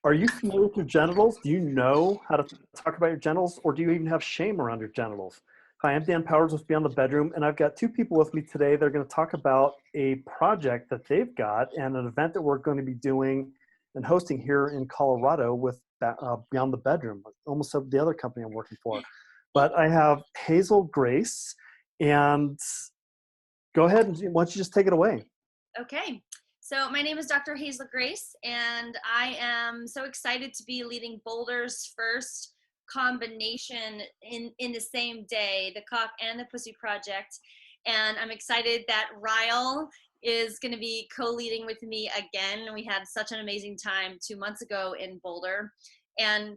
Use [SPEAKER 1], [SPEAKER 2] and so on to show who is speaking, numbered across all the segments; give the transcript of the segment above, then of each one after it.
[SPEAKER 1] Are you familiar with your genitals? Do you know how to talk about your genitals, or do you even have shame around your genitals? Hi, I'm Dan Powers with Beyond the Bedroom, and I've got two people with me today. They're going to talk about a project that they've got and an event that we're going to be doing and hosting here in Colorado with Beyond the Bedroom, almost the other company I'm working for. But I have Hazel Grace, and go ahead and why don't you just take it away?
[SPEAKER 2] Okay, so my name is Dr. Hazel Grace, and I am so excited to be leading Boulder's first combination in the same day, the Cock and the Pussy Project. And I'm excited that Ryle is going to be co-leading with me again. We had such an amazing time 2 months ago in Boulder. And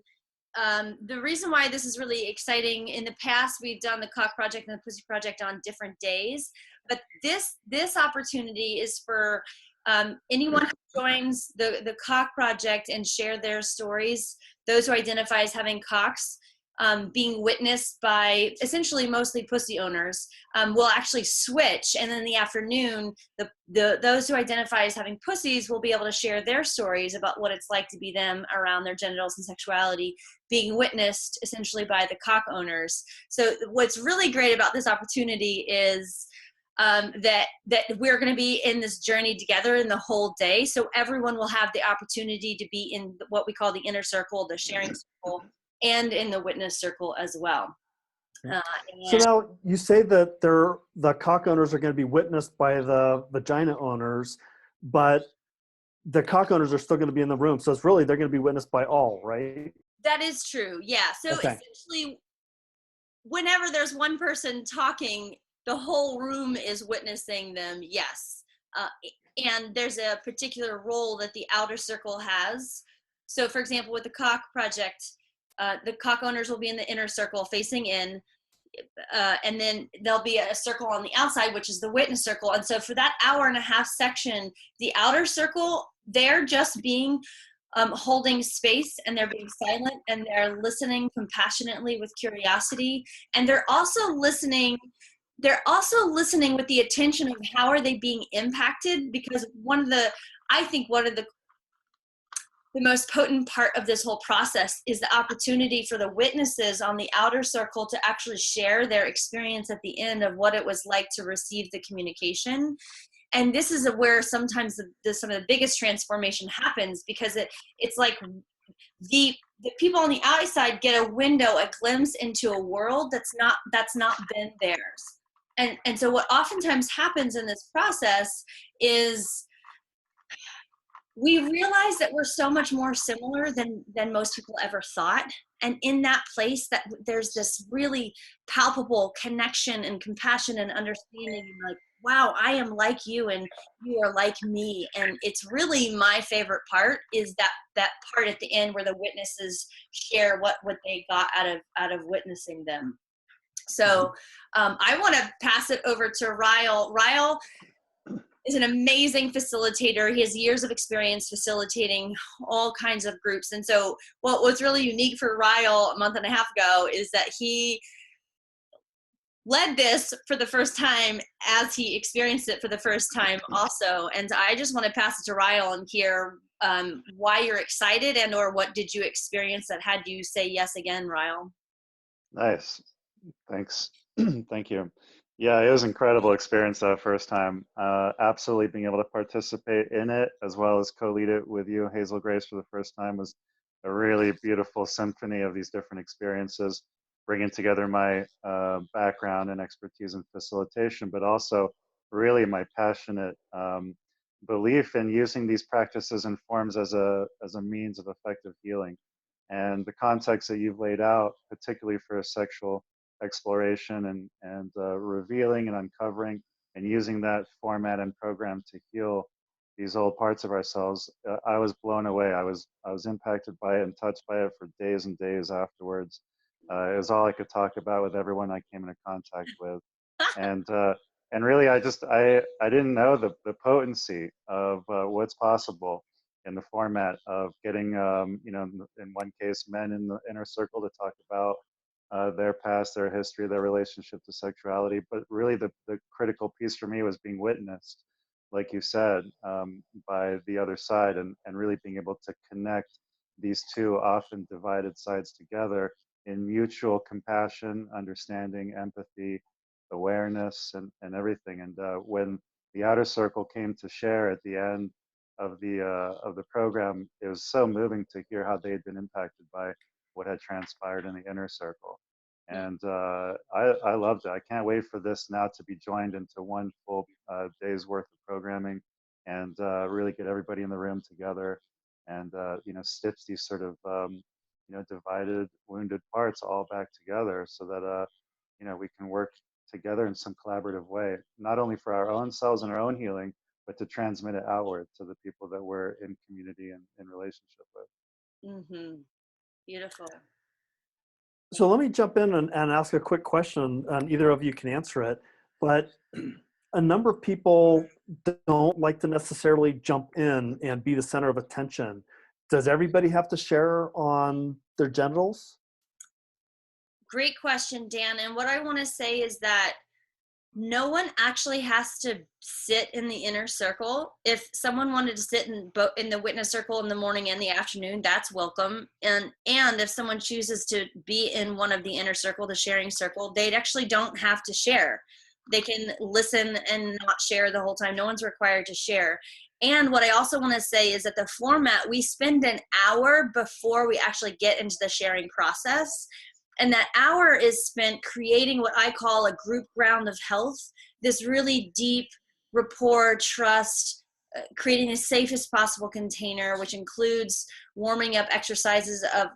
[SPEAKER 2] the reason why this is really exciting, in the past we've done the Cock Project and the Pussy Project on different days, but this opportunity is for anyone who joins the Cock Project and share their stories, those who identify as having cocks, being witnessed by essentially mostly pussy owners, will actually switch, and then in the afternoon those who identify as having pussies will be able to share their stories about what it's like to be them around their genitals and sexuality, being witnessed essentially by the cock owners. So what's really great about this opportunity is that we're going to be in this journey together in the whole day. So everyone will have the opportunity to be in what we call the inner circle, the sharing circle, and in the witness circle as well.
[SPEAKER 1] So now you say that the cock owners are going to be witnessed by the vagina owners, but the cock owners are still going to be in the room. So it's really, they're going to be witnessed by all, right?
[SPEAKER 2] That is true. Yeah. So
[SPEAKER 1] Okay.
[SPEAKER 2] essentially, whenever there's one person talking, the whole room is witnessing them. Yes. And there's a particular role that the outer circle has. So for example, with the Cock Project, the cock owners will be in the inner circle facing in, and then there'll be a circle on the outside, which is the witness circle. And so for that hour and a half section, the outer circle, they're just being holding space, and they're being silent, and they're listening compassionately with curiosity, and they're also listening with the attention of how are they being impacted, because I think one of the most potent part of this whole process is the opportunity for the witnesses on the outer circle to actually share their experience at the end of what it was like to receive the communication. And this is where sometimes some of the biggest transformation happens, because it's like the people on the outside get a window, a glimpse into a world that's not been theirs. And so what oftentimes happens in this process is we realize that we're so much more similar than most people ever thought. And in that place, that there's this really palpable connection and compassion and understanding, and like, wow, I am like you and you are like me. And it's really my favorite part, is that part at the end where the witnesses share what they got out of witnessing them. So I want to pass it over to Ryle. Ryle is an amazing facilitator. He has years of experience facilitating all kinds of groups. And so what's really unique for Ryle a month and a half ago is that he led this for the first time as he experienced it for the first time also. And I just want to pass it to Ryle and hear why you're excited, and or what did you experience that had you say yes again, Ryle?
[SPEAKER 3] Nice. Thanks. Thank you. Yeah, it was an incredible experience that first time. Absolutely being able to participate in it as well as co-lead it with you, Hazel Grace, for the first time was a really beautiful symphony of these different experiences, bringing together my background and expertise in facilitation, but also really my passionate belief in using these practices and forms as a means of effective healing. And the context that you've laid out, particularly for sexual exploration and revealing and uncovering and using that format and program to heal these old parts of ourselves, I was blown away. I was impacted by it and touched by it for days and days afterwards. It was all I could talk about with everyone I came into contact with, and really I didn't know the potency of what's possible in the format of getting in one case men in the inner circle to talk about their past, their history, their relationship to sexuality. But really the critical piece for me was being witnessed, like you said, by the other side, and really being able to connect these two often divided sides together in mutual compassion, understanding, empathy, awareness, and everything. And when the outer circle came to share at the end of the program, it was so moving to hear how they had been impacted by what had transpired in the inner circle. And I loved it. I can't wait for this now to be joined into one full day's worth of programming, and really get everybody in the room together, and stitch these sort of divided, wounded parts all back together, so that we can work together in some collaborative way, not only for our own selves and our own healing, but to transmit it outward to the people that we're in community and in relationship with.
[SPEAKER 2] Mm-hmm. Beautiful.
[SPEAKER 1] So let me jump in and ask a quick question, and either of you can answer it. But a number of people don't like to necessarily jump in and be the center of attention. Does everybody have to share on their genitals?
[SPEAKER 2] Great question, Dan. And what I want to say is that no one actually has to sit in the inner circle. If someone wanted to sit in the witness circle in the morning and the afternoon, that's welcome. And if someone chooses to be in one of the inner circle, the sharing circle, they actually don't have to share. They can listen and not share the whole time. No one's required to share. And what I also want to say is that the format, we spend an hour before we actually get into the sharing process. And that hour is spent creating what I call a group ground of health, this really deep rapport, trust, creating the safest possible container, which includes warming up exercises of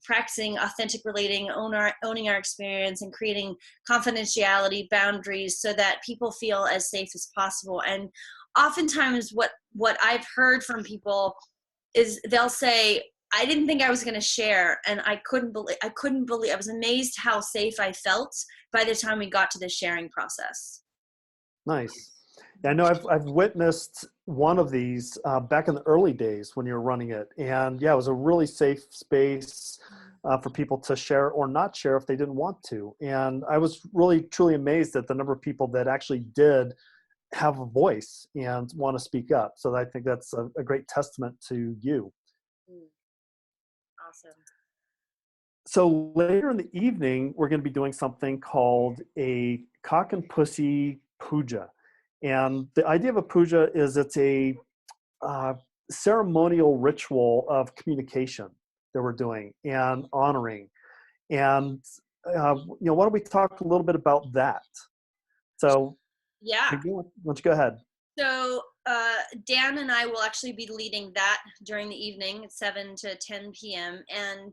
[SPEAKER 2] practicing authentic relating, owning our experience, and creating confidentiality boundaries so that people feel as safe as possible. And oftentimes what I've heard from people is they'll say, I didn't think I was going to share, and I couldn't believe, I was amazed how safe I felt by the time we got to the sharing process.
[SPEAKER 1] Nice. Yeah, I know I've witnessed one of these back in the early days when you were running it. And yeah, it was a really safe space for people to share or not share if they didn't want to. And I was really, truly amazed at the number of people that actually did have a voice and want to speak up. So I think that's a great testament to you.
[SPEAKER 2] Awesome.
[SPEAKER 1] So later in the evening, we're going to be doing something called a cock and pussy puja. And the idea of a puja is it's a ceremonial ritual of communication that we're doing and honoring. And, why don't we talk a little bit about that? So
[SPEAKER 2] yeah,
[SPEAKER 1] why don't you go ahead?
[SPEAKER 2] So Dan and I will actually be leading that during the evening at 7 to 10 p.m. And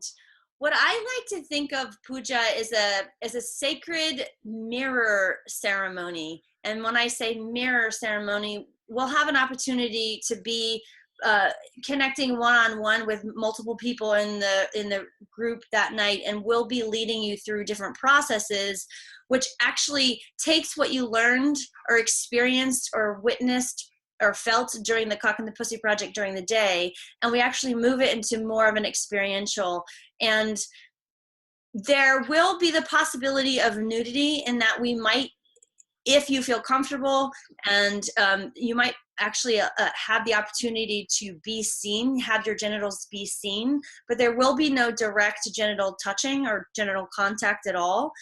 [SPEAKER 2] what I like to think of puja is a sacred mirror ceremony. And when I say mirror ceremony, we'll have an opportunity to be connecting one-on-one with multiple people in the group that night, and we'll be leading you through different processes, which actually takes what you learned or experienced or witnessed or felt during the Cock and the Pussy project during the day, and we actually move it into more of an experiential. And there will be the possibility of nudity in that we might, if you feel comfortable, and you might actually have the opportunity to be seen, have your genitals be seen, but there will be no direct genital touching or genital contact at all.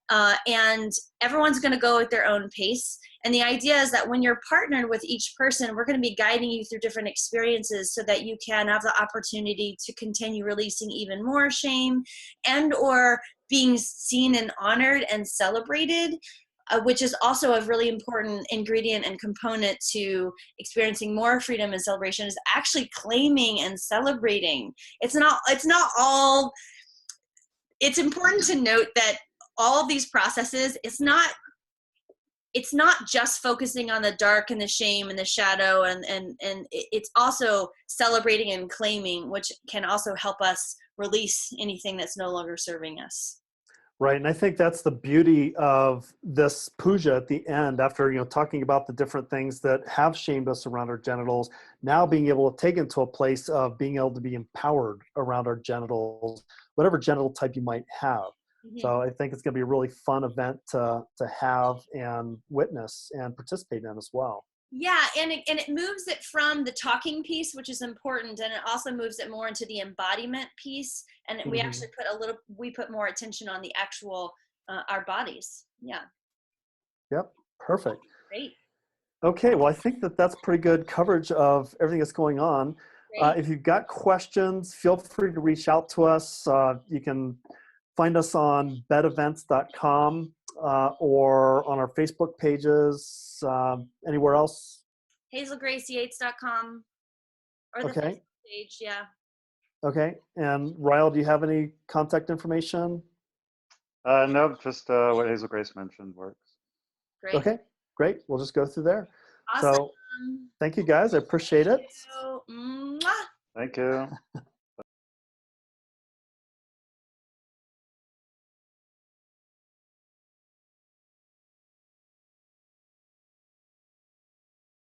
[SPEAKER 2] And everyone's going to go at their own pace. And the idea is that when you're partnered with each person, we're going to be guiding you through different experiences so that you can have the opportunity to continue releasing even more shame and or being seen and honored and celebrated, which is also a really important ingredient and component to experiencing more freedom and celebration, is actually claiming and celebrating. It's not all, it's important to note that all of these processes, it's not just focusing on the dark and the shame and the shadow, and it's also celebrating and claiming, which can also help us release anything that's no longer serving us.
[SPEAKER 1] Right, and I think that's the beauty of this puja at the end, after talking about the different things that have shamed us around our genitals, now being able to take it to a place of being able to be empowered around our genitals, whatever genital type you might have. Mm-hmm. So I think it's going to be a really fun event to have and witness and participate in as well.
[SPEAKER 2] Yeah, and it moves it from the talking piece, which is important, and it also moves it more into the embodiment piece. And we
[SPEAKER 1] Mhm.
[SPEAKER 2] actually put more attention on the actual our bodies. Yeah,
[SPEAKER 1] Yep, perfect.
[SPEAKER 2] great,
[SPEAKER 1] Okay, well, I think that that's pretty good coverage of everything that's going on.
[SPEAKER 2] great.
[SPEAKER 1] If you've got questions, feel free to reach out to us. You can find us on bedevents.com or on our Facebook pages, anywhere else.
[SPEAKER 2] HazelGraceYates.com or the
[SPEAKER 1] Okay,
[SPEAKER 2] Facebook page. Yeah,
[SPEAKER 1] okay. And Ryle, do you have any contact information?
[SPEAKER 3] No, just what Hazel Grace mentioned works.
[SPEAKER 2] great,
[SPEAKER 1] Okay, great. We'll just go through there.
[SPEAKER 2] awesome.
[SPEAKER 1] So thank you guys. I appreciate it.
[SPEAKER 2] Thank you. Mwah.
[SPEAKER 3] Thank you.